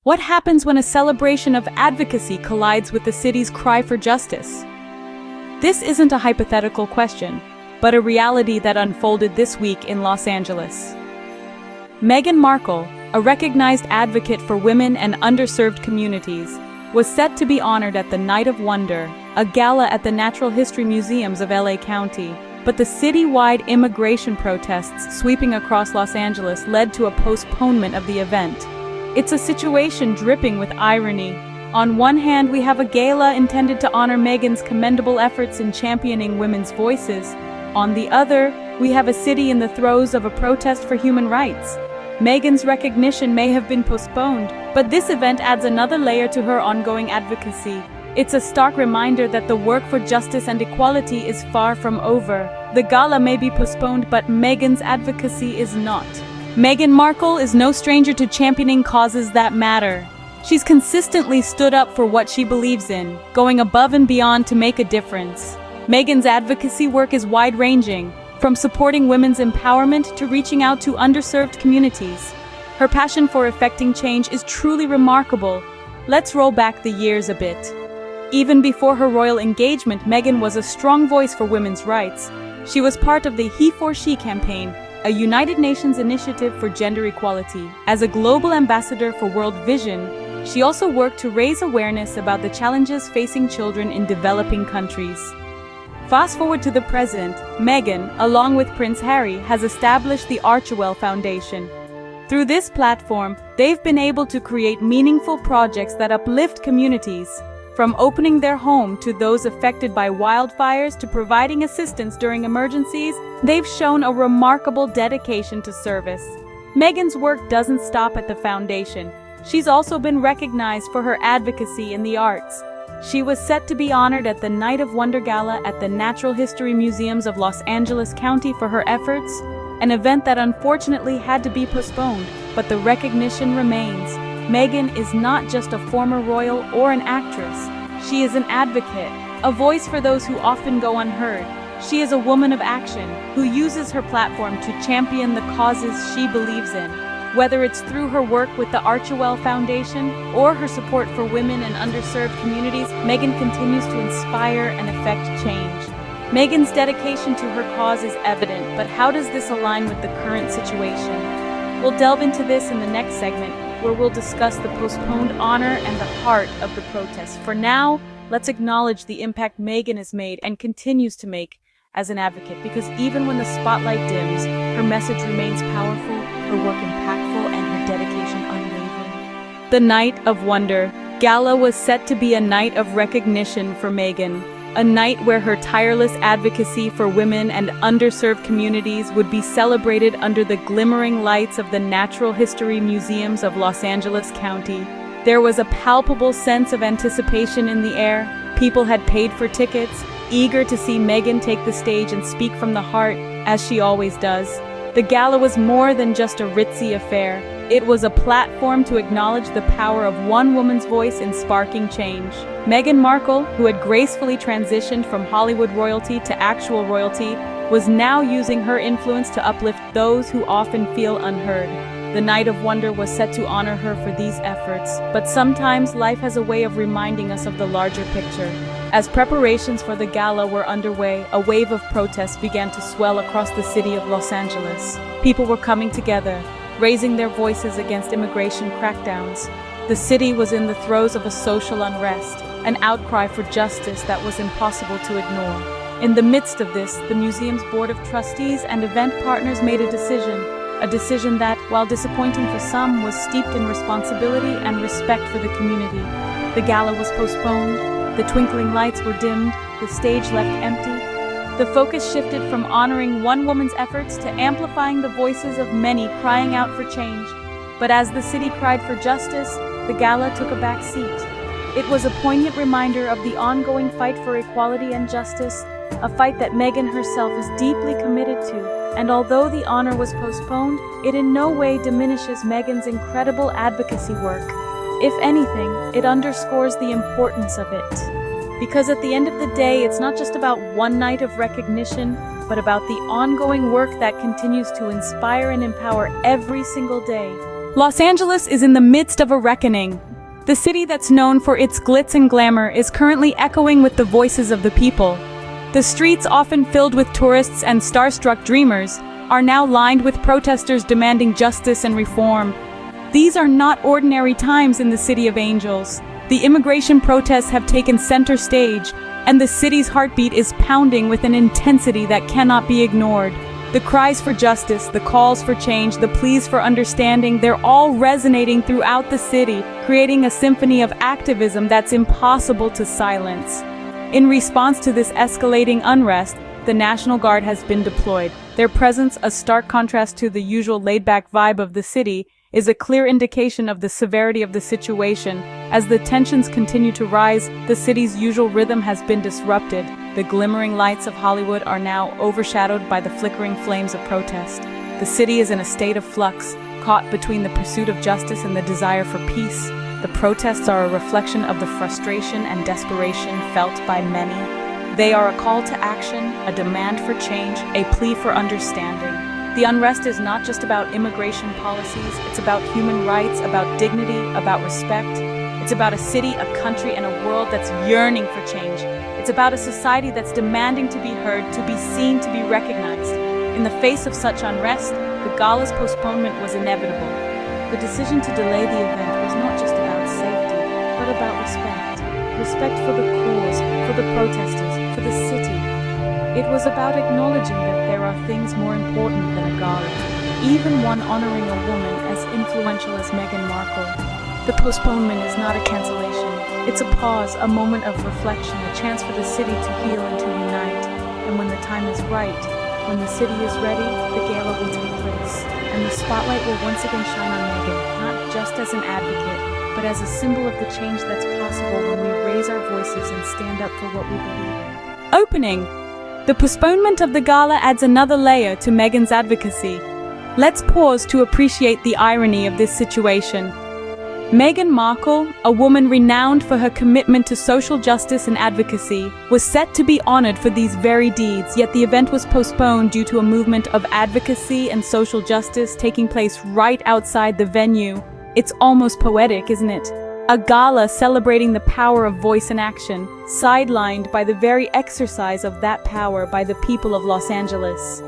What happens when a celebration of advocacy collides with the city's cry for justice? This isn't a hypothetical question, but a reality that unfolded this week in Los Angeles. Meghan Markle, a recognized advocate for women and underserved communities, was set to be honored at the Night of Wonder, a gala at the Natural History Museums of LA County. But the citywide immigration protests sweeping across Los Angeles led to a postponement of the event. It's a situation dripping with irony. On one hand, we have a gala intended to honor Meghan's commendable efforts in championing women's voices. On the other, we have a city in the throes of a protest for human rights. Meghan's recognition may have been postponed, but this event adds another layer to her ongoing advocacy. It's a stark reminder that the work for justice and equality is far from over. The gala may be postponed, but Meghan's advocacy is not. Meghan Markle is no stranger to championing causes that matter. She's consistently stood up for what she believes in, going above and beyond to make a difference. Meghan's advocacy work is wide-ranging, from supporting women's empowerment to reaching out to underserved communities. Her passion for effecting change is truly remarkable. Let's roll back the years a bit. Even before her royal engagement, Meghan was a strong voice for women's rights. She was part of the He for She campaign, a United Nations initiative for gender equality. As a global ambassador for World Vision, she also worked to raise awareness about the challenges facing children in developing countries. Fast forward to the present, Meghan, along with Prince Harry, has established the Archewell Foundation. Through this platform, they've been able to create meaningful projects that uplift communities. From opening their home to those affected by wildfires to providing assistance during emergencies, they've shown a remarkable dedication to service. Meghan's work doesn't stop at the foundation. She's also been recognized for her advocacy in the arts. She was set to be honored at the Night of Wonder Gala at the Natural History Museums of Los Angeles County for her efforts, an event that unfortunately had to be postponed, but the recognition remains. Meghan is not just a former royal or an actress. She is an advocate, a voice for those who often go unheard. She is a woman of action who uses her platform to champion the causes she believes in. Whether it's through her work with the Archewell Foundation or her support for women in underserved communities, Meghan continues to inspire and affect change. Meghan's dedication to her cause is evident, but how does this align with the current situation? We'll delve into this in the next segment, where we'll discuss the postponed honor and the heart of the protest. For now, let's acknowledge the impact Meghan has made and continues to make as an advocate, because even when the spotlight dims, her message remains powerful, her work impactful, and her dedication unwavering. The Night of Wonder Gala was set to be a night of recognition for Meghan, a night where her tireless advocacy for women and underserved communities would be celebrated under the glimmering lights of the Natural History Museums of Los Angeles County. There was a palpable sense of anticipation in the air. People had paid for tickets, eager to see Meghan take the stage and speak from the heart, as she always does. The gala was more than just a ritzy affair. It was a platform to acknowledge the power of one woman's voice in sparking change. Meghan Markle, who had gracefully transitioned from Hollywood royalty to actual royalty, was now using her influence to uplift those who often feel unheard. The Night of Wonder was set to honor her for these efforts, but sometimes life has a way of reminding us of the larger picture. As preparations for the gala were underway, a wave of protests began to swell across the city of Los Angeles. People were coming together, raising their voices against immigration crackdowns. The city was in the throes of a social unrest, an outcry for justice that was impossible to ignore. In the midst of this, the museum's board of trustees and event partners made a decision that, while disappointing for some, was steeped in responsibility and respect for the community. The gala was postponed, the twinkling lights were dimmed, the stage left empty. The focus shifted from honoring one woman's efforts to amplifying the voices of many crying out for change. But as the city cried for justice, the gala took a back seat. It was a poignant reminder of the ongoing fight for equality and justice, a fight that Meghan herself is deeply committed to. And although the honor was postponed, it in no way diminishes Meghan's incredible advocacy work. If anything, it underscores the importance of it. Because at the end of the day, it's not just about one night of recognition, but about the ongoing work that continues to inspire and empower every single day. Los Angeles is in the midst of a reckoning. The city that's known for its glitz and glamour is currently echoing with the voices of the people. The streets, often filled with tourists and starstruck dreamers, are now lined with protesters demanding justice and reform. These are not ordinary times in the City of Angels. The immigration protests have taken center stage, and the city's heartbeat is pounding with an intensity that cannot be ignored. The cries for justice, the calls for change, the pleas for understanding, they're all resonating throughout the city, creating a symphony of activism that's impossible to silence. In response to this escalating unrest, the National Guard has been deployed. Their presence, a stark contrast to the usual laid-back vibe of the city, is a clear indication of the severity of the situation. As the tensions continue to rise, the city's usual rhythm has been disrupted. The glimmering lights of Hollywood are now overshadowed by the flickering flames of protest. The city is in a state of flux, caught between the pursuit of justice and the desire for peace. The protests are a reflection of the frustration and desperation felt by many. They are a call to action, a demand for change, a plea for understanding. The unrest is not just about immigration policies, it's about human rights, about dignity, about respect. It's about a city, a country, and a world that's yearning for change. It's about a society that's demanding to be heard, to be seen, to be recognized. In the face of such unrest, the gala's postponement was inevitable. The decision to delay the event was not just about safety, but about respect. Respect for the cause, for the protesters, for the city. It was about acknowledging that there are things more important than a gala, even one honoring a woman as influential as Meghan Markle. The postponement is not a cancellation. It's a pause, a moment of reflection, a chance for the city to heal and to unite. And when the time is right, when the city is ready, the gala will take place. And the spotlight will once again shine on Meghan, not just as an advocate, but as a symbol of the change that's possible when we raise our voices and stand up for what we believe in. Opening. The postponement of the gala adds another layer to Meghan's advocacy. Let's pause to appreciate the irony of this situation. Meghan Markle, a woman renowned for her commitment to social justice and advocacy, was set to be honored for these very deeds, yet the event was postponed due to a movement of advocacy and social justice taking place right outside the venue. It's almost poetic, isn't it? A gala celebrating the power of voice and action, sidelined by the very exercise of that power by the people of Los Angeles.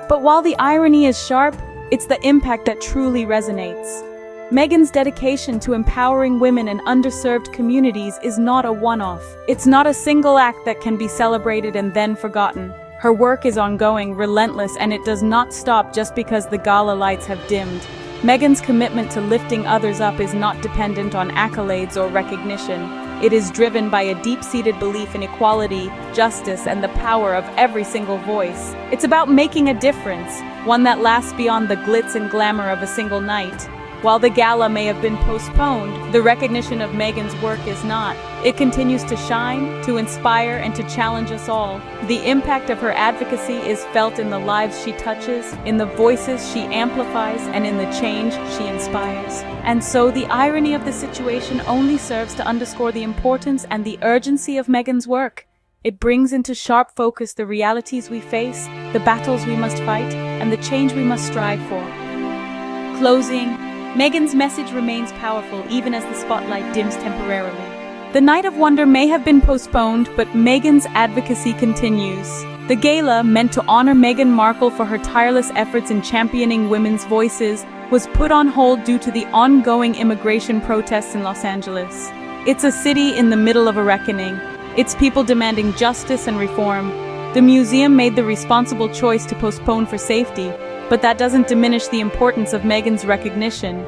But while the irony is sharp, it's the impact that truly resonates. Meghan's dedication to empowering women and underserved communities is not a one-off. It's not a single act that can be celebrated and then forgotten. Her work is ongoing, relentless, and it does not stop just because the gala lights have dimmed. Meghan's commitment to lifting others up is not dependent on accolades or recognition. It is driven by a deep-seated belief in equality, justice, and the power of every single voice. It's about making a difference, one that lasts beyond the glitz and glamour of a single night. While the gala may have been postponed, the recognition of Meghan's work is not. It continues to shine, to inspire, and to challenge us all. The impact of her advocacy is felt in the lives she touches, in the voices she amplifies, and in the change she inspires. And so the irony of the situation only serves to underscore the importance and the urgency of Meghan's work. It brings into sharp focus the realities we face, the battles we must fight, and the change we must strive for. Closing. Meghan's message remains powerful even as the spotlight dims temporarily. The Night of Wonder may have been postponed, but Meghan's advocacy continues. The gala, meant to honor Meghan Markle for her tireless efforts in championing women's voices, was put on hold due to the ongoing immigration protests in Los Angeles. It's a city in the middle of a reckoning. Its people demanding justice and reform. The museum made the responsible choice to postpone for safety, but that doesn't diminish the importance of Meghan's recognition.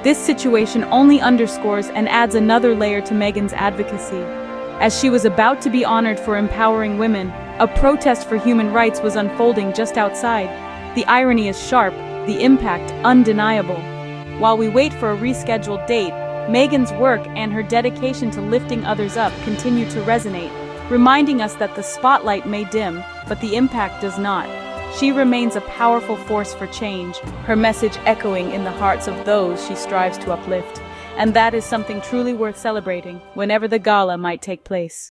This situation only underscores and adds another layer to Meghan's advocacy. As she was about to be honored for empowering women, a protest for human rights was unfolding just outside. The irony is sharp, the impact undeniable. While we wait for a rescheduled date, Meghan's work and her dedication to lifting others up continue to resonate, reminding us that the spotlight may dim, but the impact does not. She remains a powerful force for change, her message echoing in the hearts of those she strives to uplift. And that is something truly worth celebrating, whenever the gala might take place.